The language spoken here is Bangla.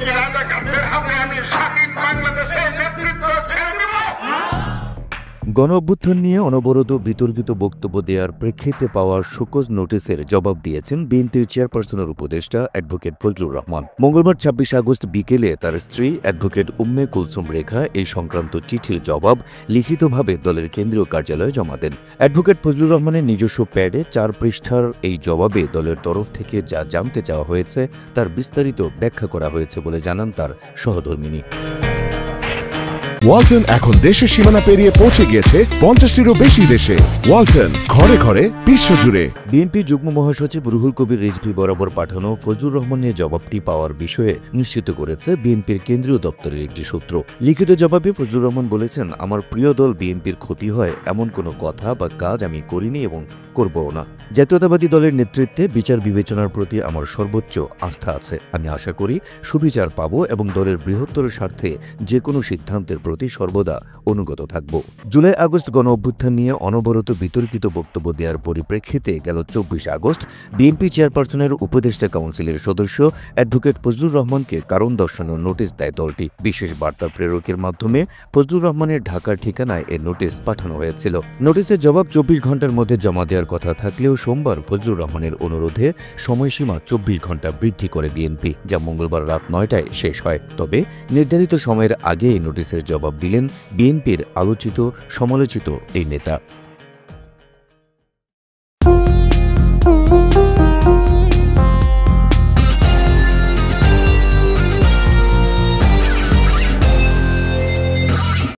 রাজাকারদের হাতে আমি স্বাধীন বাংলাদেশের নেতৃত্ব ছেড়ে দেব। গণ অভ্যুত্থান নিয়ে অনবরত বিতর্কিত বক্তব্য দেওয়ার প্রেক্ষিতে পাওয়া শোকজ নোটিশের জবাব দিয়েছেন বিএনপির চেয়ারপারসনের উপদেষ্টা অ্যাডভোকেট ফজলুর রহমান। মঙ্গলবার ২৬ আগস্ট বিকেলে তার স্ত্রী অ্যাডভোকেট উম্মে কুলসুম রেখা এই সংক্রান্ত চিঠির জবাব লিখিতভাবে দলের কেন্দ্রীয় কার্যালয়ে জমা দেন। অ্যাডভোকেট ফজলুর রহমানের নিজস্ব প্যাডে ৪ পৃষ্ঠার এই জবাবে দলের তরফ থেকে যা জানতে চাওয়া হয়েছে তার বিস্তারিত ব্যাখ্যা করা হয়েছে বলে জানান তার সহধর্মিণী। ওয়ালটন এখন দেশের সীমানা পেরিয়ে পৌঁছে গিয়েছে ৫০টিরও বেশি দেশে। ওয়ালটন, ঘরে ঘরে, বিশ্বজুড়ে। বিএনপি যুগ্ম মহাসচিব রুহুল কবির রিজভী বরাবর পাঠানো ফজলুর রহমানের জবাবটি পাওয়ার বিষয়ে নিশ্চিত করেছে বিএনপির কেন্দ্রীয় দপ্তরের একটি সূত্র। লিখিত জবাবে ফজলুর রহমান বলেছেন, আমার প্রিয় দল বিএনপির ক্ষতি হয় এমন কোনো কথা বা কাজ আমি করিনি এবং করবও না। জাতীয়তাবাদী দলের নেতৃত্বে বিচার বিবেচনার প্রতি আমার সর্বোচ্চ আস্থা আছে। আমি আশা করি সুবিচার পাব এবং দলের বৃহত্তর স্বার্থে যে কোনো সিদ্ধান্তের প্রতি সর্বদা অনুগত থাকব। জুলাই আগস্ট গণ অভ্যুত্থান নিয়ে অনবরত বিতর্কিত বক্তব্য দেওয়ার পরিপ্রেক্ষিতে গেল ২৪ আগস্ট বিএনপি চেয়ারপারসনের উপদেষ্টা কাউন্সিলের সদস্য অ্যাডভোকেট ফজলুর রহমানকে কারণ দর্শানোর নোটিশ দেয় দলটি। বিশেষ বার্তা প্রেরকের মাধ্যমে ফজলুর রহমানের ঢাকার ঠিকানায় এ নোটিশ পাঠানো হয়েছিল। নোটিশের জবাব ২৪ ঘণ্টার মধ্যে জমা দেওয়ার কথা থাকলেও সোমবার ফজলুর রহমানের অনুরোধে সময়সীমা ২৪ ঘণ্টা বৃদ্ধি করে বিএনপি, যা মঙ্গলবার রাত ৯টায় শেষ হয়। তবে নির্ধারিত সময়ের আগে এই নোটিশের জবাব দিলেন বিএনপির আলোচিত সমালোচিত এই নেতা।